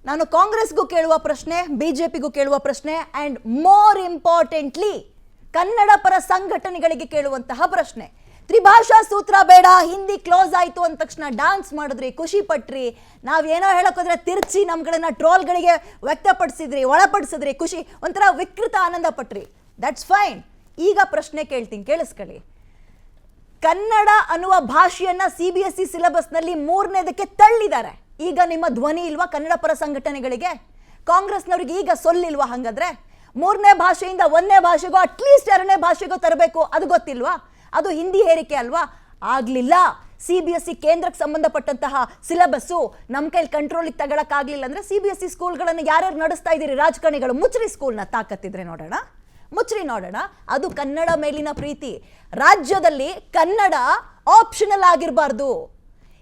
ನಾನು ಕಾಂಗ್ರೆಸ್ಗೂ ಕೇಳುವ ಪ್ರಶ್ನೆ, ಬಿಜೆಪಿಗೂ ಕೇಳುವ ಪ್ರಶ್ನೆ, ಅಂಡ್ ಮೋರ್ ಇಂಪಾರ್ಟೆಂಟ್ಲಿ ಕನ್ನಡ ಪರ ಸಂಘಟನೆಗಳಿಗೆ ಕೇಳುವಂತಹ ಪ್ರಶ್ನೆ. ತ್ರಿಭಾಷಾ ಸೂತ್ರ ಬೇಡ, ಹಿಂದಿ ಕ್ಲೋಸ್ ಆಯ್ತು ಅಂದ ತಕ್ಷಣ ಡ್ಯಾನ್ಸ್ ಮಾಡಿದ್ರಿ, ಖುಷಿ ಪಟ್ರಿ, ನಾವೇನೋ ಹೇಳೋಕೋದ್ರೆ ತಿರ್ಚಿ ನಮ್ಗಳನ್ನ ಟ್ರೋಲ್ಗಳಿಗೆ ವ್ಯಕ್ತಪಡಿಸಿದ್ರಿ, ಒಳಪಡಿಸಿದ್ರಿ, ಖುಷಿ ಒಂಥರ ವಿಕೃತ ಆನಂದ ಪಟ್ರಿ. That's fine. ಈಗ ಪ್ರಶ್ನೆ ಕೇಳ್ತೀನಿ, ಕೇಳಿಸ್ಕೊಳ್ಳಿ. ಕನ್ನಡ ಅನ್ನುವ ಭಾಷೆಯನ್ನ CBSE ಸಿಲೆಬಸ್ನಲ್ಲಿ 3ನೇದಕ್ಕೆ ತಳ್ಳಿದ್ದಾರೆ. ಈಗ ನಿಮ್ಮ ಧ್ವನಿ ಇಲ್ವಾ ಕನ್ನಡ ಪರ ಸಂಘಟನೆಗಳಿಗೆ? ಕಾಂಗ್ರೆಸ್ನವ್ರಿಗೆ ಈಗ ಸೊಲ್ಲಿಲ್ವಾ? ಹಾಗಾದ್ರೆ 3ನೇ ಭಾಷೆಯಿಂದ 1ನೇ ಭಾಷೆಗೋ ಅಟ್ಲೀಸ್ಟ್ 2ನೇ ಭಾಷೆಗೋ ತರಬೇಕು, ಅದು ಗೊತ್ತಿಲ್ವಾ? ಅದು ಹಿಂದಿ ಹೇರಿಕೆ ಅಲ್ವಾ? ಆಗ್ಲಿಲ್ಲ. CBSE ಕೇಂದ್ರಕ್ಕೆ ಸಂಬಂಧಪಟ್ಟಂತಹ ಸಿಲೆಬಸ್ಸು ನಮ್ಮ ಕೈಲಿ ಕಂಟ್ರೋಲಿಗೆ ತಗೊಳಕ್ಕಾಗ್ಲಿಲ್ಲ ಅಂದ್ರೆ CBSE ಸ್ಕೂಲ್ಗಳನ್ನು ಯಾರ್ಯಾರು ನಡೆಸ್ತಾ ಇದ್ದೀರಿ ರಾಜಕಾರಣಿಗಳು? ಮುಚ್ರಿ ಸ್ಕೂಲ್ನ, ತಾಕತ್ತಿದ್ರೆ ನೋಡೋಣ, ಮುಚ್ರಿ ನೋಡೋಣ. ಅದು ಕನ್ನಡ ಮೇಲಿನ ಪ್ರೀತಿ. ರಾಜ್ಯದಲ್ಲಿ ಕನ್ನಡ ಆಪ್ಷನಲ್ ಆಗಿರಬಾರ್ದು.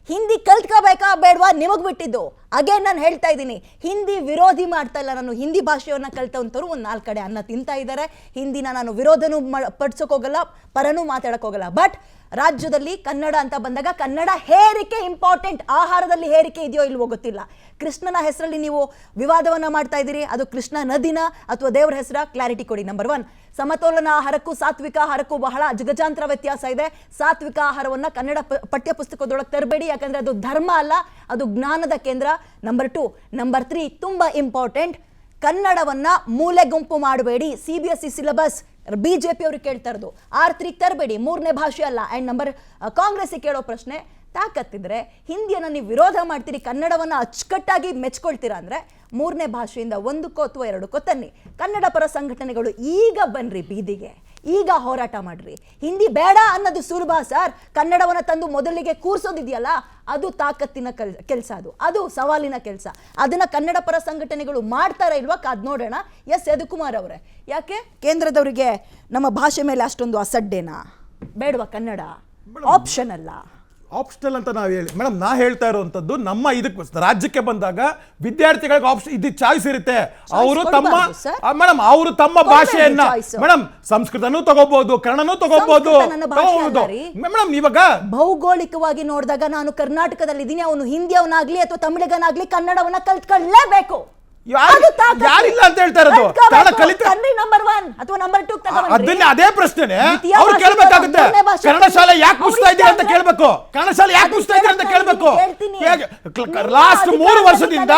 ಹಿಂದಿ ಕಲ್ತ್ಕೋಬೇಕಾ ಬೇಡವಾ ನಿಮಗೆ ಬಿಟ್ಟಿದ್ದು. ಅಗೇನ್ ನಾನು ಹೇಳ್ತಾ ಇದ್ದೀನಿ, ಹಿಂದಿ ವಿರೋಧಿ ಮಾಡ್ತಾ ಇಲ್ಲ ನಾನು. ಹಿಂದಿ ಭಾಷೆಯನ್ನ ಕಲ್ತವಂತವ್ರು ಒಂದು 4 ಕಡೆ ಅನ್ನ ತಿಂತಾ ಇದ್ದಾರೆ. ಹಿಂದಿನ ನಾನು ವಿರೋಧನೂ ಪಡಿಸೋಕೆ ಹೋಗಲ್ಲ, ಪರನೂ ಮಾತಾಡಕ್ ಹೋಗಲ್ಲ. ಬಟ್ ರಾಜ್ಯದಲ್ಲಿ ಕನ್ನಡ ಅಂತ ಬಂದಾಗ ಕನ್ನಡ ಹೇರಿಕೆ ಇಂಪಾರ್ಟೆಂಟ್. ಆಹಾರದಲ್ಲಿ ಹೇರಿಕೆ ಇದೆಯೋ ಇಲ್ವೋ ಗೊತ್ತಿಲ್ಲ. ಕೃಷ್ಣನ ಹೆಸರಲ್ಲಿ ನೀವು ವಿವಾದವನ್ನ ಮಾಡ್ತಾ ಇದ್ದೀರಿ, ಅದು ಕೃಷ್ಣ ನದಿನ ಅಥವಾ ದೇವರ ಹೆಸರ? ಕ್ಲಾರಿಟಿ ಕೊಡಿ. ನಂಬರ್ 1, ಸಮತೋಲನ ಆಹಾರಕ್ಕೂ ಸಾತ್ವಿಕ ಆಹಾರಕ್ಕೂ ಬಹಳ ಜಗಜಾಂತರ ವ್ಯತ್ಯಾಸ ಇದೆ. ಸಾತ್ವಿಕ ಆಹಾರವನ್ನ ಕನ್ನಡ ಪಠ್ಯ ಪುಸ್ತಕದೊಳಗೆ ತರಬೇಡಿ, ಯಾಕಂದ್ರೆ ಅದು ಧರ್ಮ ಅಲ್ಲ, ಅದು ಜ್ಞಾನದ ಕೇಂದ್ರ. ನಂಬರ್ 2. ನಂಬರ್ 3 ತುಂಬಾ ಇಂಪಾರ್ಟೆಂಟ್, ಕನ್ನಡವನ್ನ ಮೂಲೆ ಗುಂಪು ಮಾಡಬೇಡಿ. CBSE ಸಿಲೆಬಸ್ BJP ಅವ್ರಿಗೆ ಕೇಳ್ತಾ ಇರೋದು, R3 ತರಬೇಡಿ, 3ನೇ ಭಾಷೆ ಅಲ್ಲ. ಅಂಡ್ ನಂಬರ್ ಕಾಂಗ್ರೆಸ್ ಕೇಳೋ ಪ್ರಶ್ನೆ, ತಾಕತ್ತಿದ್ರೆ ಹಿಂದಿಯನ್ನ ನೀವು ವಿರೋಧ ಮಾಡ್ತೀರಿ, ಕನ್ನಡವನ್ನ ಅಚ್ಚುಕಟ್ಟಾಗಿ ಮೆಚ್ಕೊಳ್ತೀರಾ ಅಂದ್ರೆ 3ನೇ ಭಾಷೆಯಿಂದ 1ಕ್ಕೋ ಅಥವಾ 2ಕ್ಕೋ ತನ್ನಿ. ಕನ್ನಡ ಪರ ಸಂಘಟನೆಗಳು ಈಗ ಬನ್ರಿ ಬೀದಿಗೆ, ಈಗ ಹೋರಾಟ ಮಾಡ್ರಿ. ಹಿಂದಿ ಬೇಡ ಅನ್ನೋದು ಸುಲಭ ಸರ್. ಕನ್ನಡವನ್ನ ತಂದು ಮೊದಲಿಗೆ ಕೂರ್ಸೋದಿದೆಯಲ್ಲ, ಅದು ತಾಕತ್ತಿನ ಕೆಲಸ, ಅದು ಸವಾಲಿನ ಕೆಲಸ. ಅದನ್ನ ಕನ್ನಡ ಪರ ಸಂಘಟನೆಗಳು ಮಾಡ್ತಾರ ಇಲ್ವಾ? ಕಾದ್ ನೋಡೋಣ. ಎಸ್ ಯದುಕುಮಾರ್ ಅವರೇ, ಯಾಕೆ ಕೇಂದ್ರದವರಿಗೆ ನಮ್ಮ ಭಾಷೆ ಮೇಲೆ ಅಷ್ಟೊಂದು ಅಸಡ್ಡೆನಾ? ಬೇಡವಾ ಕನ್ನಡ? ಆಪ್ಷನ್ ಅಲ್ಲ, ಆಪ್ಷನಲ್ ಅಂತ ನಾವು ಹೇಳಿ ಮೇಡಮ್, ನಾ ಹೇಳ್ತಾ ಇರುವಂತದ್ದು ನಮ್ಮ ಇದಕ್ಕೆ ರಾಜ್ಯಕ್ಕೆ ಬಂದಾಗ ವಿದ್ಯಾರ್ಥಿಗಳಿಗೆ ಆಪ್ಷನ್ ಇದು ಚಾಯ್ಸ್ ಇರುತ್ತೆ. ಅವರು ತಮ್ಮ ಮೇಡಮ್ ಅವರು ತಮ್ಮ ಭಾಷೆಯನ್ನ ಮೇಡಮ್ ಸಂಸ್ಕೃತನೂ ತಗೋಬಹುದು, ಕನ್ನಡನೂ ತಗೋಬಹುದು. ಮೇಡಮ್ ಇವಾಗ ಭೌಗೋಳಿಕವಾಗಿ ನೋಡಿದಾಗ ನಾನು ಕರ್ನಾಟಕದಲ್ಲಿ ಇದ್ದೀನಿ, ಅವನು ಹಿಂದಿಯವನಾಗ್ಲಿ ಅಥವಾ ತಮಿಳಿಗನಾಗ್ಲಿ ಕನ್ನಡವನ್ನ ಕಲ್ತ್ಕೊಳ್ಳೇಬೇಕು. ಯಾರಿಲ್ಲ ಅಂತ ಹೇಳ್ತಾ ಇರೋದು? ನಂಬರ್ 1 ಅಥವಾ ನಂಬರ್ 2 ಅದನ್ನ ಅದೇ ಪ್ರಶ್ನೆನೆ ಅವ್ರು ಕೇಳಬೇಕಾಗುತ್ತೆ. ಕನ್ನಡ ಶಾಲೆ ಯಾಕೆ ಮುಚ್ತಾ ಇದ್ದೀರಾ ಅಂತ ಕೇಳಬೇಕು. ಕನ್ನಡ ಶಾಲೆ ಯಾಕೆ ಮುಚ್ತಾ ಇದ್ದೀರಾ ಅಂತ ಕೇಳಬೇಕು. ಲಾಸ್ಟ್ 3 ವರ್ಷದಿಂದ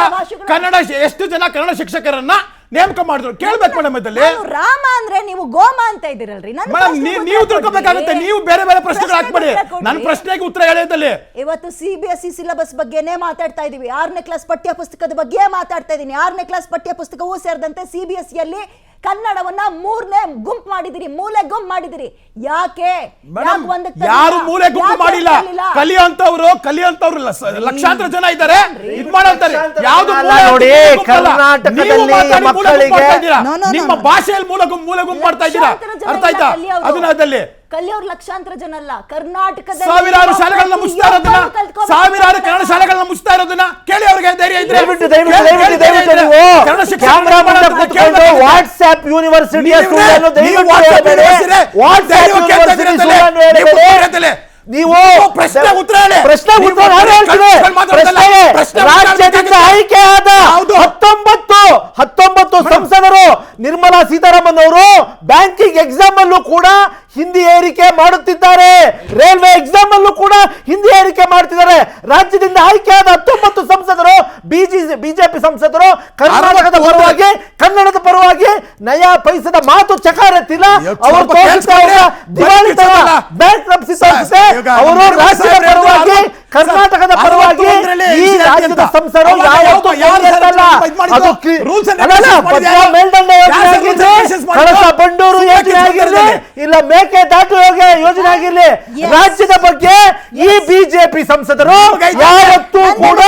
ಕನ್ನಡ ಎಷ್ಟು ಜನ ಕನ್ನಡ ಶಿಕ್ಷಕರನ್ನ ನೇಮಕ ಮಾಡಿದ್ರು ಕೇಳ್ಬೇಕು ಮೇಡಮ್. ಇದರಲ್ಲಿ ರಾಮ ಅಂದ್ರೆ ನೀವು ಗೋಮ ಅಂತ ಇದ್ದೀರಲ್ರಿ ಮೇಡಮ್. ನೀವು ತಿಳ್ಕೊಬೇಕಾಗುತ್ತೆ. ನೀವು ಬೇರೆ ಬೇರೆ ಪ್ರಶ್ನೆಗಳು ಹಾಕ್ಬೇಡಿ, ನನ್ನ ಪ್ರಶ್ನೆಗೆ ಉತ್ತರ ಹೇಳೋದಲ್ಲಿ. ಇವತ್ತು CBSE ಸಿಲೆಬಸ್ ಬಗ್ಗೆನೇ ಮಾತಾಡ್ತಾ ಇದೀವಿ. 6ನೇ ಕ್ಲಾಸ್ ಪಠ್ಯ ಪುಸ್ತಕದ ಬಗ್ಗೆ ಮಾತಾಡ್ತಾ ಇದ್ದೀನಿ. 6ನೇ ಕ್ಲಾಸ್ ಪಠ್ಯ ಪುಸ್ತಕವೂ ಸೇರಿದಂತೆ CBSE ಅಲ್ಲಿ ಕನ್ನಡವನ್ನ 3ನೇ ಗುಂಪು ಮಾಡಿದಿರಿ, ಮೂಲೆ ಗುಂಪು ಮಾಡಿದಿರಿ. ಯಾಕೆ? ಯಾರು ಮೂಲೆ ಗುಂಪು ಮಾಡಿಲ್ಲ. ಕಲಿಯುವಂತವ್ರು ಲಕ್ಷಾಂತರ ಜನ ಇದ್ದಾರೆ. ಇದು ಮಾಡಂತಾರೆ ಯಾವ್ದು ನೋಡಿ, ಕರ್ನಾಟಕದಲ್ಲಿ ಮಕ್ಕಳಿಗೆ ನಿಮ್ಮ ಭಾಷೆಯಲ್ಲಿ ಮೂಲೆ ಗುಂಪು ಮಾಡ್ತಾ ಇದ್ದೀರಾ. ಅರ್ಥ ಆಯ್ತಾ? ಅದನ್ನ ಕಲಿಯೋರು ಲಕ್ಷಾಂತರ ಜನ ಅಲ್ಲ, ಕರ್ನಾಟಕದ ಸಾವಿರಾರು ಶಾಲೆಗಳನ್ನ ಮುಚ್ತಾ ಇರೋದನ್ನ, ಸಾವಿರಾರು ಕನ್ನಡ ಶಾಲೆಗಳನ್ನ ಮುಚ್ತಾ ಇರೋದನ್ನ ಕೇಳಿ. ಅವ್ರಿಗೆ ಧೈರ್ಯ ಇದ್ರೆ ವಾಟ್ಸ್ಆಪ್ ಯೂನಿವರ್ಸಿಟಿಯ ನೀವು ಪ್ರಶ್ನೆ ಉತ್ತರ ರಾಜ್ಯದಿಂದ ಆಯ್ಕೆಯಾದ 19 ಸಂಸದರು, ನಿರ್ಮಲಾ ಸೀತಾರಾಮನ್ ಅವರು ಬ್ಯಾಂಕಿಂಗ್ ಎಕ್ಸಾಮ್ ಅಲ್ಲೂ ಕೂಡ ಹಿಂದಿ ಏರಿಕೆ ಮಾಡುತ್ತಿದ್ದಾರೆ. ರೈಲ್ವೆ ಎಕ್ಸಾಮ್ ಅಲ್ಲೂ ಕೂಡ ಹಿಂದಿ ಏರಿಕೆ ಮಾಡ್ತಿದ್ದಾರೆ. ರಾಜ್ಯದಿಂದ ಆಯ್ಕೆಯಾದ 19 ಸಂಸದರು, ಬಿಜೆಪಿ ಸಂಸದರು ಕರ್ನಾಟಕದ ಪರವಾಗಿ, ಕನ್ನಡದ ಪರವಾಗಿ ನಯಾ ಪೈಸದ ಮಾತು ಚಕಾರತ್ತಿಲ್ಲ. ಅವರು ದಿವಾಳಿತನ, ಬ್ಯಾಂಕ್ರಪ್ಸಿ ತೋರಿಸಿದೆ. ಅವರು ರಾಜ್ಯದ ಪರವಾಗಿ, ಕರ್ನಾಟಕದ ಪರವಾಗಿ ಈ ರಾಜ್ಯದ ಸಂಸದರು ಯಾವತ್ತೂ ಮೇಲ್ದಂಡ ಯೋಜನೆ ಆಗಿರಲಿ, ಕಳಸ ಬಂಡೂರು ಯೋಜನೆ ಆಗಿರಲಿ, ಇಲ್ಲ ಮೇಕೆ ದಾಟು ಯೋಜನೆ ಆಗಿರಲಿ, ರಾಜ್ಯದ ಬಗ್ಗೆ ಈ ಬಿಜೆಪಿ ಸಂಸದರು ಯಾವತ್ತೂ ಕೂಡ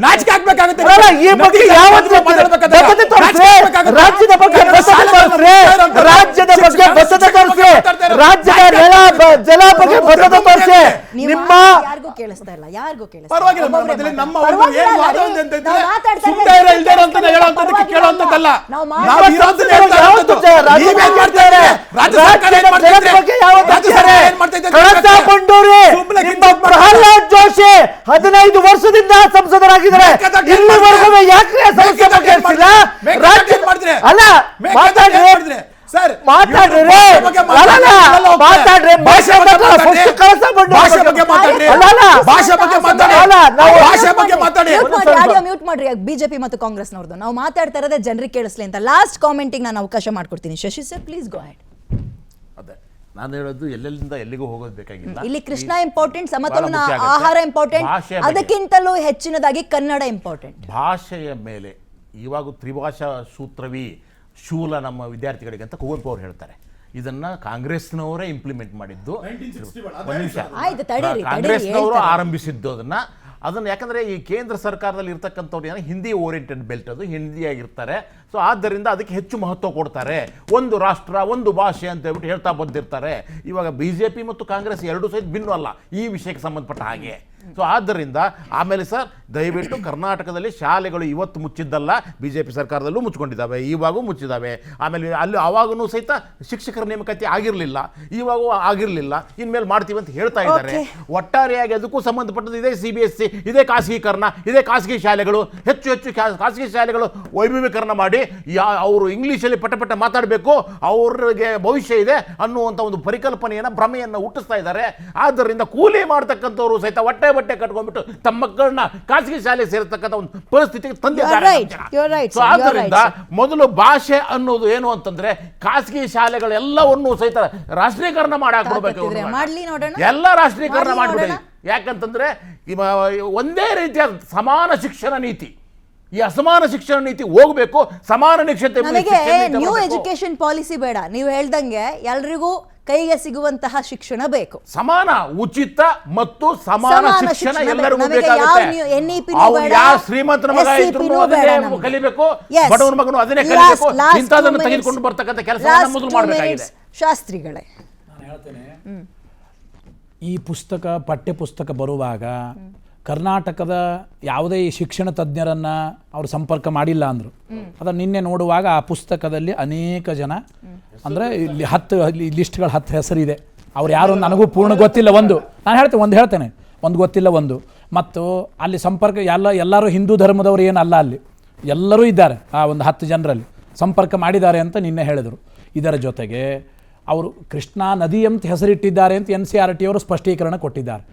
ನಾಚಿಕೆ ಆಗ್ಬೇಕಾಗುತ್ತೆ. ಈ ಬಗ್ಗೆ ಯಾವತ್ತೂ ರಾಜ್ಯದ ಬಗ್ಗೆ ರಾಜ್ಯದ ಬಗ್ಗೆ ಬದ್ಧತೆ ತೋರಿಸಿ, ರಾಜ್ಯದ ಜಲ ಬಗ್ಗೆ ಬದ್ಧತೆ ತೋರಿಸಿ. ನಿಮ್ಮ ಕೇಳಿಸ್ತಾ ಇಲ್ಲ, ಯಾರಿಗೂ ಕೇಳಿಸ್ತಾ ಪರವಾಗಿಲ್ಲ ಇಲ್ಲ. ಮೇಡಮ್, ಅದ್ರಲ್ಲಿ ನಮ್ಮ ಪರವಾಗಿಲ್ಲ ಒಂದು ಏನು ವಾದ ರೀ. ಇದೆ ಅಂತ ನಾವು ಮಾತಾಡ್ತಾ ಸುಮ್ಮನೆ ಇದ್ದೀವಿ. ಇಲ್ಲದೆ ಇರೋ ಅಂತ ಹೇಳುವಂತದಕ್ಕೆ ಕೇಳುವಂತದ್ದಲ್ಲ. ನಾವು ನಾವು ಇರೋದನ್ನ ಹೇಳ್ತಾ ಇರೋದು. ನೀವೇನ್ ಮಾಡ್ತಾ ಇದ್ದೀರಿ? ರಾಜ್ಯ ಸರ್ಕಾರ ಏನ್ ಮಾಡ್ತಾ ಇದೆ? ರಾಜ್ಯ ಸರ್ಕಾರ ಏನ್ ಮಾಡ್ತಾ ಇದೆ? ಕಳಸಾ ಬಂಡೂರಿ ಸುಮ್ಮನೆ ನಿಮ್ಮ ಪ್ರಹ್ಲಾದ್ ಜೋಶಿ 15 ವರ್ಷದಿಂದ ಸಂಸದರಾಗಿದ್ದಾರೆ. ಇಲ್ಲಿವರೆಗೂ ಯಾಕೆ ಸಮಸ್ಯೆ ಬಗೆಹರಿಸಿಲ್ಲ? ರಾಜ್ಯ ಅಲ್ಲ ಮಾತಾಡ್ರಿ ಸರ್ ಮಾತಾಡ್ರಿ ಮಾತಾಡ್ರಿ ಭಾಷೆ ಬಗ್ಗೆ ಕಳಸಾ ಬಂಡೂರಿ ಭಾಷೆ ಬಗ್ಗೆ ಮಾತಾಡ್ರಿ. ಭಾಷೆ ಬಗ್ಗೆ ಮಾತಾಡಿ. ಭಾಷೆ ಬಗ್ಗೆ ಮಾತಾಡಿ. ಆಡಿಯೋ ಮ್ಯೂಟ್ ಮಾಡ್ರಿ ಬಿಜೆಪಿ ಮತ್ತು ಕಾಂಗ್ರೆಸ್ನವ್ರದ್ದು. ನಾವು ಮಾತಾಡ್ತಾ ಇರೋದೇ ಜನರಿಗೆ ಕೇಳಿಸ್ಲಿ ಅಂತ. ಲಾಸ್ಟ್ ಕಾಮೆಂಟಿಗೆ ನಾನು ಅವಕಾಶ ಮಾಡ್ಕೊಡ್ತೀನಿ. Shashi sir please go ahead. ಅದೇ ನಾನು ಹೇಳೋದು ಎಲ್ಲೆಲ್ಲಿಂದ ಎಲ್ಲಿಗೂ ಹೋಗೋದು ಬೇಕಾಗಿಲ್ಲ. ಇಲ್ಲಿ ಕೃಷ್ಣ ಇಂಪಾರ್ಟೆಂಟ್, ಸಮತೋಲನ ಆಹಾರ ಇಂಪಾರ್ಟೆಂಟ್, ಅದಕ್ಕಿಂತಲೂ ಹೆಚ್ಚಿನದಾಗಿ ಕನ್ನಡ ಇಂಪಾರ್ಟೆಂಟ್. ಭಾಷೆಯ ಮೇಲೆ ಇವಾಗ ತ್ರಿಭಾಷಾ ಸೂತ್ರವಿ ಶೂಲ ನಮ್ಮ ವಿದ್ಯಾರ್ಥಿಗಳಿಗೆ ಅಂತ ಕುವೆಂಪು ಅವರು ಹೇಳ್ತಾರೆ. ಇದನ್ನ ಕಾಂಗ್ರೆಸ್ನವರೇ ಇಂಪ್ಲಿಮೆಂಟ್ ಮಾಡಿದ್ದು. ಆಯ್ತು, ತಡೀರಿ, ಕಾಂಗ್ರೆಸ್ನವರು ಹೇಳ್ತಾರೆ. ಆರಂಭಿಸಿದ್ದು ಅದನ್ನ ಯಾಕಂದ್ರೆ ಈ ಕೇಂದ್ರ ಸರ್ಕಾರದಲ್ಲಿ ಇರ್ತಕ್ಕಂಥವ್ರು ಏನೋ ಹಿಂದಿ ಓರಿಯೆಂಟೆಡ್ ಬೆಲ್ಟ್, ಅದು ಹಿಂದಿಯಾಗಿರ್ತಾರೆ. ಸೊ ಆದ್ದರಿಂದ ಅದಕ್ಕೆ ಹೆಚ್ಚು ಮಹತ್ವ ಕೊಡ್ತಾರೆ. ಒಂದು ರಾಷ್ಟ್ರ ಒಂದು ಭಾಷೆ ಅಂತ ಹೇಳ್ಬಿಟ್ಟು ಹೇಳ್ತಾ ಬಂದಿರ್ತಾರೆ. ಇವಾಗ BJP ಮತ್ತು ಕಾಂಗ್ರೆಸ್ ಎರಡೂ ಸಹಿತ ಭಿನ್ನ ಅಲ್ಲ ಈ ವಿಷಯಕ್ಕೆ ಸಂಬಂಧಪಟ್ಟ ಹಾಗೆ. ಸೊ ಆದ್ದರಿಂದ ಆಮೇಲೆ ಸರ್ ದಯವಿಟ್ಟು ಕರ್ನಾಟಕದಲ್ಲಿ ಶಾಲೆಗಳು ಇವತ್ತು ಮುಚ್ಚಿದ್ದಲ್ಲ, BJP ಸರ್ಕಾರದಲ್ಲೂ ಮುಚ್ಕೊಂಡಿದ್ದಾವೆ, ಇವಾಗೂ ಮುಚ್ಚಿದ್ದಾವೆ. ಆಮೇಲೆ ಅಲ್ಲಿ ಆವಾಗೂ ಸಹಿತ ಶಿಕ್ಷಕರ ನೇಮಕಾತಿ ಆಗಿರಲಿಲ್ಲ, ಇವಾಗೂ ಆಗಿರಲಿಲ್ಲ, ಇನ್ಮೇಲೆ ಮಾಡ್ತೀವಿ ಅಂತ ಹೇಳ್ತಾ ಇದ್ದಾರೆ. ಒಟ್ಟಾರೆಯಾಗಿ ಅದಕ್ಕೂ ಸಂಬಂಧಪಟ್ಟದ್ದು ಇದೇ CBSE, ಇದೇ ಖಾಸಗೀಕರಣ, ಇದೇ ಖಾಸಗಿ ಶಾಲೆಗಳು, ಹೆಚ್ಚು ಹೆಚ್ಚು ಖಾಸಗಿ ಶಾಲೆಗಳು ವೈಭವೀಕರಣ ಮಾಡಿ ಅವರು ಇಂಗ್ಲೀಷಲ್ಲಿ ಪಟ ಮಾತಾಡಬೇಕು, ಅವ್ರಿಗೆ ಭವಿಷ್ಯ ಇದೆ ಅನ್ನುವಂಥ ಒಂದು ಪರಿಕಲ್ಪನೆಯನ್ನು ಭ್ರಮೆಯನ್ನು ಹುಟ್ಟಿಸ್ತಾ ಇದ್ದಾರೆ. ಆದ್ದರಿಂದ ಕೂಲಿ ಮಾಡ್ತಕ್ಕಂಥವ್ರು ಸಹಿತ ಬಟ್ಟೆ ಕಟ್ಕೊಂಡ್ಬಿಟ್ಟು ತಮ್ಮ ಮಕ್ಕಳನ್ನ ಖಾಸಗಿ ಶಾಲೆ ಸೇರತಕ್ಕಂಥ ಒಂದು ಪರಿಸ್ಥಿತಿಗೆ ತಂದಿದ್ದಾರೆ. ಸೊ ಆದ್ದರಿಂದ ಮೊದಲು ಭಾಷೆ ಅನ್ನೋದು ಏನು ಅಂತಂದ್ರೆ ಖಾಸಗಿ ಶಾಲೆಗಳೆಲ್ಲವನ್ನೂ ಸಹಿತ ರಾಷ್ಟ್ರೀಕರಣ ಮಾಡಿ ಹಾಕ್ಬಿಡ್ಬೇಕು. ಎಲ್ಲ ರಾಷ್ಟ್ರೀಕರಣ ಮಾಡಿಬಿಡಿ. ಯಾಕಂತಂದ್ರೆ ಒಂದೇ ರೀತಿಯ ಸಮಾನ ಶಿಕ್ಷಣ ನೀತಿ, ಈ ಅಸಮಾನ ಶಿಕ್ಷಣ ನೀತಿ ಹೋಗಬೇಕು. ಸಮಾನ ನ್ಯೂ ಎಜುಕೇಶನ್ ಪಾಲಿಸಿ ಬೇಡ, ನೀವು ಹೇಳ್ದಂಗೆ ಎಲ್ರಿಗೂ ಕೈಗೆ ಸಿಗುವಂತಹ ಶಿಕ್ಷಣ ಬೇಕು. ಸಮಾನ ಉಚಿತ ಮತ್ತು ಸಮಾನ ಶಿಕ್ಷಣ ಎಲ್ಲರಿಗೂ ಬೇಕಾಗುತ್ತೆ. ಶ್ರೀಮಂತರ ಮಗ ಇದ್ರು ಕಲಿಬೇಕು, ಬಡವನ ಮಗನು ಅದನ್ನೇ ಕಲಿಬೇಕು. ಇಂಥದನ್ನು ತೆಗೆದುಕೊಂಡು ಬರ್ತಕ್ಕಂಥ ಕೆಲಸ ಮೊದಲು ಮಾಡಬೇಕಾಗಿದೆ. ಶಾಸ್ತ್ರಿಗಳೇ, ನಾನು ಹೇಳ್ತೇನೆ, ಈ ಪುಸ್ತಕ ಪಠ್ಯ ಪುಸ್ತಕ ಬರುವಾಗ ಕರ್ನಾಟಕದ ಯಾವುದೇ ಶಿಕ್ಷಣ ತಜ್ಞರನ್ನು ಅವರು ಸಂಪರ್ಕ ಮಾಡಿಲ್ಲ ಅಂದರು. ಅದನ್ನು ನಿನ್ನೆ ನೋಡುವಾಗ ಆ ಪುಸ್ತಕದಲ್ಲಿ ಅನೇಕ ಜನ ಅಂದರೆ ಇಲ್ಲಿ 10 ಲಿಸ್ಟ್ಗಳು 10 ಹೆಸರಿದೆ. ಅವ್ರು ಯಾರು ನನಗೂ ಗೊತ್ತಿಲ್ಲ. ನಾನು ಹೇಳ್ತೇನೆ ಒಂದು ಗೊತ್ತಿಲ್ಲ. ಮತ್ತು ಅಲ್ಲಿ ಸಂಪರ್ಕ ಎಲ್ಲರೂ ಹಿಂದೂ ಧರ್ಮದವರು ಏನಲ್ಲ, ಅಲ್ಲಿ ಎಲ್ಲರೂ ಇದ್ದಾರೆ. ಆ ಒಂದು 10 ಜನರಲ್ಲಿ ಸಂಪರ್ಕ ಮಾಡಿದ್ದಾರೆ ಅಂತ ನಿನ್ನೆ ಹೇಳಿದರು. ಇದರ ಜೊತೆಗೆ ಅವರು ಕೃಷ್ಣಾ ನದಿ ಅಂತ ಹೆಸರಿಟ್ಟಿದ್ದಾರೆ ಅಂತ NCERT ಅವರು ಸ್ಪಷ್ಟೀಕರಣ ಕೊಟ್ಟಿದ್ದಾರೆ.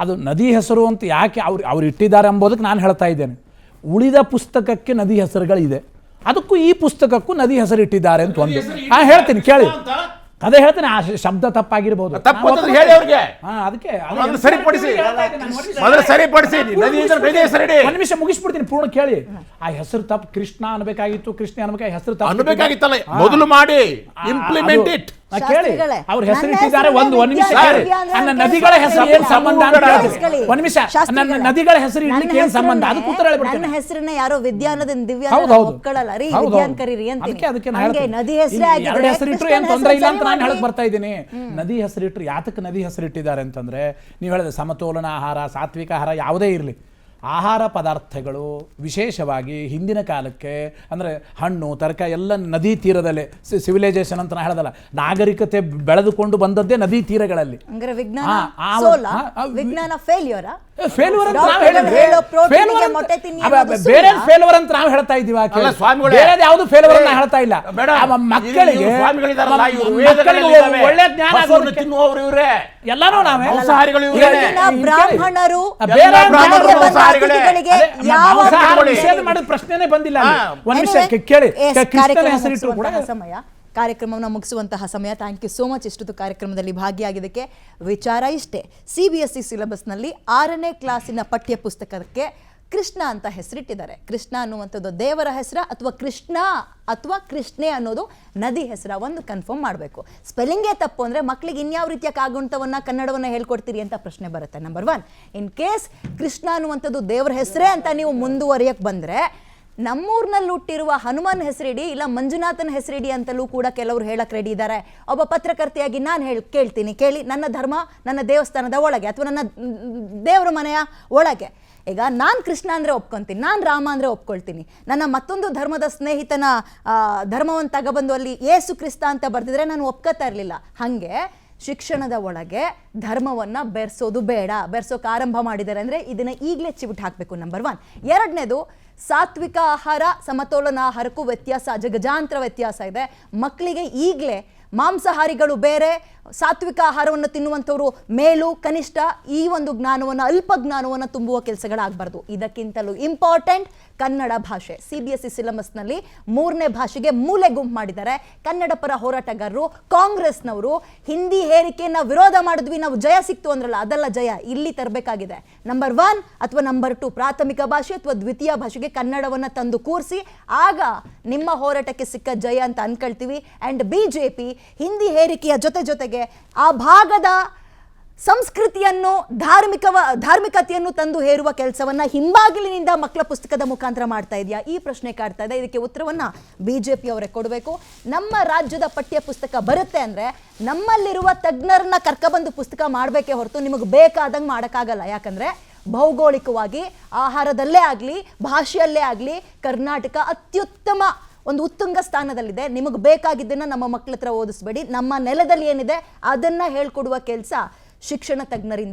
ಅದು ನದಿ ಹೆಸರು ಅಂತ ಯಾಕೆ ಅವ್ರು ಇಟ್ಟಿದ್ದಾರೆ ಎಂಬುದಕ್ಕೆ ನಾನು ಹೇಳ್ತಾ ಇದ್ದೇನೆ. ಉಳಿದ ಪುಸ್ತಕಕ್ಕೆ ನದಿ ಹೆಸರುಗಳಿದೆ, ಅದಕ್ಕೂ ಈ ಪುಸ್ತಕಕ್ಕೂ ನದಿ ಹೆಸರು ಇಟ್ಟಿದ್ದಾರೆ ಅಂತ ಒಂದು ಹೇಳ್ತೀನಿ ಕೇಳಿ. ಅದೇ ಹೇಳ್ತೇನೆ, ಆ ಶಬ್ದ ತಪ್ಪಾಗಿರ್ಬೋದು. ಅದಕ್ಕೆ ಒಂದು ನಿಮಿಷ ಮುಗಿಸ್ಬಿಡ್ತೀನಿ, ಪೂರ್ಣ ಕೇಳಿ. ಆ ಹೆಸರು ತಪ್ಪು, ಕೃಷ್ಣ ಅನ್ಬೇಕಾಗಿತ್ತು, ಕೃಷ್ಣ ಅನ್ಬೇಕಾಗಿ ಹೆಸರು ಅನ್ಬೇಕಾಗಿತ್ತಲ್ಲ, ಮೊದಲು ಮಾಡಿ ಇಂಪ್ಲಿಮೆಂಟ್ ಇಟ್ ಕೇಳಿ. ಅವ್ರ ಹೆಸರು ಇಟ್ಟಿದ್ದಾರೆ. ಒಂದು ನಿಮಿಷ ಕೇಳಿ. ನನ್ನ ನದಿಗಳ ಹೆಸರು ಏನ್ ಸಂಬಂಧ ಅಂತ ಒಂದು ನಿಮಿಷ. ನನ್ನ ನದಿಗಳ ಹೆಸರು ಇಡ್ಲಿಕ್ಕೆ ಏನ್ ಸಂಬಂಧ, ಅದಕ್ಕೆ ಉತ್ತರ ಹೇಳ್ಬಿಡ್ತೀನಿ. ನನ್ನ ಹೆಸರನ್ನ ಯಾರೋ ವಿದ್ಯಾನದಿಂದ ದಿವ್ಯ ಮಕ್ಕಳಲ್ಲ ರೀ, ವಿದ್ಯಾನ್ ಕರೀರಿ ಅಂತೀನಿ. ನದಿ ಎರಡು ಹೆಸರಿಟ್ರು ಏನ್ ತೊಂದರೆ ಇಲ್ಲ ಅಂತ ನಾನು ಹೇಳಕ್ ಬರ್ತಾ ಇದ್ದೀನಿ. ನದಿ ಹೆಸರಿಟ್ರು ಯಾತಕ್ಕೆ ನದಿ ಹೆಸರಿಟ್ಟಿದ್ದಾರೆ ಅಂತಂದ್ರೆ, ನೀವು ಹೇಳಿದ್ರೆ ಸಮತೋಲನ ಆಹಾರ, ಸಾತ್ವಿಕ ಆಹಾರ ಯಾವುದೇ ಇರಲಿ, ಆಹಾರ ಪದಾರ್ಥಗಳು ವಿಶೇಷವಾಗಿ ಹಿಂದಿನ ಕಾಲಕ್ಕೆ ಅಂದರೆ ಹಣ್ಣು ತರಕಾರಿ ಎಲ್ಲ ನದಿ ತೀರದಲ್ಲೇ ಸಿವಿಲೈಸೇಷನ್ ಅಂತ ನಾನು ಹೇಳೋದಲ್ಲ, ನಾಗರಿಕತೆ ಬೆಳೆದುಕೊಂಡು ಬಂದದ್ದೇ ನದಿ ತೀರಗಳಲ್ಲಿ. ಬೇರೆ ಫೇಲ್ವರ್ ಅಂತ ನಾವು ಹೇಳ್ತಾ ಇದೀವಿ, ಬೇರೆ ಯಾವುದು ಫೇಲ್ವರ್ ಅಂತ ಹೇಳ್ತಾ ಇಲ್ಲ. ಮಕ್ಕಳಿಗೆ ಒಳ್ಳೆ ಜ್ಞಾನ ಎಲ್ಲಾನು ನಾವೇ ಬ್ರಾಹ್ಮಣರು ಮಾಡಿದ ಪ್ರಶ್ನೆನೇ ಬಂದಿಲ್ಲ. ಒಂದು ನಿಮಿಷ ಕೇಳಿ. ಸಮಯ ಕಾರ್ಯಕ್ರಮವನ್ನು ಮುಗಿಸುವಂತಹ ಸಮಯ. ಥ್ಯಾಂಕ್ ಯು ಸೋ ಮಚ್ ಇಷ್ಟೊತ್ತು ಕಾರ್ಯಕ್ರಮದಲ್ಲಿ ಭಾಗಿಯಾಗಿದ್ದಕ್ಕೆ. ವಿಚಾರ ಇಷ್ಟೇ, CBSE ಸಿಲೆಬಸ್ನಲ್ಲಿ 6ನೇ ಕ್ಲಾಸಿನ ಪಠ್ಯ ಪುಸ್ತಕಕ್ಕೆ ಕೃಷ್ಣ ಅಂತ ಹೆಸರಿಟ್ಟಿದ್ದಾರೆ. ಕೃಷ್ಣ ಅನ್ನುವಂಥದ್ದು ದೇವರ ಹೆಸರ ಅಥವಾ ಕೃಷ್ಣ ಅಥವಾ ಕೃಷ್ಣೆ ಅನ್ನೋದು ನದಿ ಹೆಸರ, ಒಂದು ಕನ್ಫರ್ಮ್ ಮಾಡಬೇಕು. ಸ್ಪೆಲ್ಲಿಂಗೇ ತಪ್ಪು ಅಂದರೆ ಮಕ್ಕಳಿಗೆ ಇನ್ಯಾವ ರೀತಿಯ ಕಾಗುಣಿತವನ್ನು ಕನ್ನಡವನ್ನು ಹೇಳ್ಕೊಡ್ತೀರಿ ಅಂತ ಪ್ರಶ್ನೆ ಬರುತ್ತೆ. ನಂಬರ್ 1, ಇನ್ ಕೇಸ್ ಕೃಷ್ಣ ಅನ್ನುವಂಥದ್ದು ದೇವರ ಹೆಸರೇ ಅಂತ ನೀವು ಮುಂದುವರಿಯಕ್ಕೆ ಬಂದರೆ ನಮ್ಮೂರ್ನಲ್ಲಿ ಹುಟ್ಟಿರುವ ಹನುಮನ್ ಹೆಸರಿಡಿ ಇಲ್ಲ ಮಂಜುನಾಥನ ಹೆಸರಿಡಿ ಅಂತಲೂ ಕೂಡ ಕೆಲವರು ಹೇಳಕ್ ರೆಡಿ ಇದ್ದಾರೆ. ಒಬ್ಬ ಪತ್ರಕರ್ತೆಯಾಗಿ ನಾನು ಕೇಳ್ತೀನಿ, ಕೇಳಿ. ನನ್ನ ಧರ್ಮ ನನ್ನ ದೇವಸ್ಥಾನದ ಒಳಗೆ ಅಥವಾ ನನ್ನ ದೇವರ ಮನೆಯ ಒಳಗೆ. ಈಗ ನಾನು ಕೃಷ್ಣ ಅಂದರೆ ಒಪ್ಕೊತೀನಿ, ನಾನು ರಾಮ ಅಂದರೆ ಒಪ್ಕೊಳ್ತೀನಿ. ನನ್ನ ಮತ್ತೊಂದು ಧರ್ಮದ ಸ್ನೇಹಿತನ ಧರ್ಮವನ್ನು ತಗೊಬಂದು ಅಲ್ಲಿ ಯೇಸು ಕ್ರಿಸ್ತ ಅಂತ ಬರ್ತಿದ್ರೆ ನಾನು ಒಪ್ಕೋತಾ ಇರಲಿಲ್ಲ. ಹಾಗೆ ಶಿಕ್ಷಣದ ಒಳಗೆ ಧರ್ಮವನ್ನು ಬೆರೆಸೋದು ಬೇಡ. ಬೆರೆಸೋಕೆ ಆರಂಭ ಮಾಡಿದ್ದಾರೆ ಅಂದರೆ ಇದನ್ನು ಈಗಲೇ ಚಿವುಟ್ ಹಾಕಬೇಕು. ನಂಬರ್ 1. ಎರಡನೇದು, ಸಾತ್ವಿಕ ಆಹಾರ ಸಮತೋಲನ ಆಹಾರಕ್ಕೂ ವ್ಯತ್ಯಾಸ, ಅಜಗಜಾಂತರ ವ್ಯತ್ಯಾಸ ಇದೆ. ಮಕ್ಕಳಿಗೆ ಈಗಲೇ ಮಾಂಸಾಹಾರಿಗಳು ಬೇರೆ, ಸಾತ್ವಿಕ ಆಹಾರವನ್ನು ತಿನ್ನುವಂಥವ್ರು ಮೇಲು ಕನಿಷ್ಠ, ಈ ಒಂದು ಜ್ಞಾನವನ್ನು, ಅಲ್ಪ ಜ್ಞಾನವನ್ನು ತುಂಬುವ ಕೆಲಸಗಳಾಗಬಾರ್ದು. ಇದಕ್ಕಿಂತಲೂ ಇಂಪಾರ್ಟೆಂಟ್ ಕನ್ನಡ ಭಾಷೆ. CBSE ಸಿಲೆಬಸ್ನಲ್ಲಿ 3ನೇ ಭಾಷೆಗೆ ಮೂಲೆ ಗುಂಪು ಮಾಡಿದ್ದಾರೆ. ಕನ್ನಡ ಪರ ಹೋರಾಟಗಾರರು, ಕಾಂಗ್ರೆಸ್ನವರು ಹಿಂದಿ ಹೇರಿಕೆಯನ್ನು ವಿರೋಧ ಮಾಡಿದ್ವಿ, ನಾವು ಜಯ ಸಿಕ್ತು ಅಂದ್ರಲ್ಲ, ಅದೆಲ್ಲ ಜಯ ಇಲ್ಲಿ ತರಬೇಕಾಗಿದೆ. ನಂಬರ್ 1 ಅಥವಾ ನಂಬರ್ 2 ಪ್ರಾಥಮಿಕ ಭಾಷೆ ಅಥವಾ ದ್ವಿತೀಯ ಭಾಷೆಗೆ ಕನ್ನಡವನ್ನು ತಂದು ಕೂರಿಸಿ, ಆಗ ನಿಮ್ಮ ಹೋರಾಟಕ್ಕೆ ಸಿಕ್ಕ ಜಯ ಅಂತ ಅನ್ಕೊಳ್ತೀವಿ. ಆ್ಯಂಡ್ BJP ಹಿಂದಿ ಹೇರಿಕೆಯ ಜೊತೆಗೆ ಆ ಭಾಗದ ಸಂಸ್ಕೃತಿಯನ್ನು, ಧಾರ್ಮಿಕತೆಯನ್ನು ತಂದು ಹೇರುವ ಕೆಲಸವನ್ನ ಹಿಂಬಾಗಿಲಿನಿಂದ ಮಕ್ಕಳ ಪುಸ್ತಕದ ಮುಖಾಂತರ ಮಾಡ್ತಾ ಇದೆಯಾ? ಈ ಪ್ರಶ್ನೆ ಕಾಡ್ತಾ ಇದೆ. ಇದಕ್ಕೆ ಉತ್ತರವನ್ನ BJP ಅವರೇ ಕೊಡಬೇಕು. ನಮ್ಮ ರಾಜ್ಯದ ಪಠ್ಯ ಪುಸ್ತಕ ಬರುತ್ತೆ ಅಂದ್ರೆ ನಮ್ಮಲ್ಲಿರುವ ತಜ್ಞರನ್ನ ಕರ್ಕೊಬಂದು ಪುಸ್ತಕ ಮಾಡಬೇಕೇ ಹೊರತು ನಿಮಗೆ ಬೇಕಾದಂಗೆ ಮಾಡೋಕ್ಕಾಗಲ್ಲ. ಯಾಕಂದ್ರೆ ಭೌಗೋಳಿಕವಾಗಿ ಆಹಾರದಲ್ಲೇ ಆಗಲಿ ಭಾಷೆಯಲ್ಲೇ ಆಗಲಿ ಕರ್ನಾಟಕ ಅತ್ಯುತ್ತಮ ಒಂದು ಉತ್ತುಂಗ ಸ್ಥಾನದಲ್ಲಿದೆ. ನಿಮಗೆ ಬೇಕಾಗಿದ್ದನ್ನು ನಮ್ಮ ಮಕ್ಕಳ ಹತ್ರ ಓದಿಸ್ಬೇಡಿ. ನಮ್ಮ ನೆಲದಲ್ಲಿ ಏನಿದೆ ಅದನ್ನು ಹೇಳ್ಕೊಡುವ ಕೆಲಸ ಶಿಕ್ಷಣ ತಜ್ಞರಿಂದ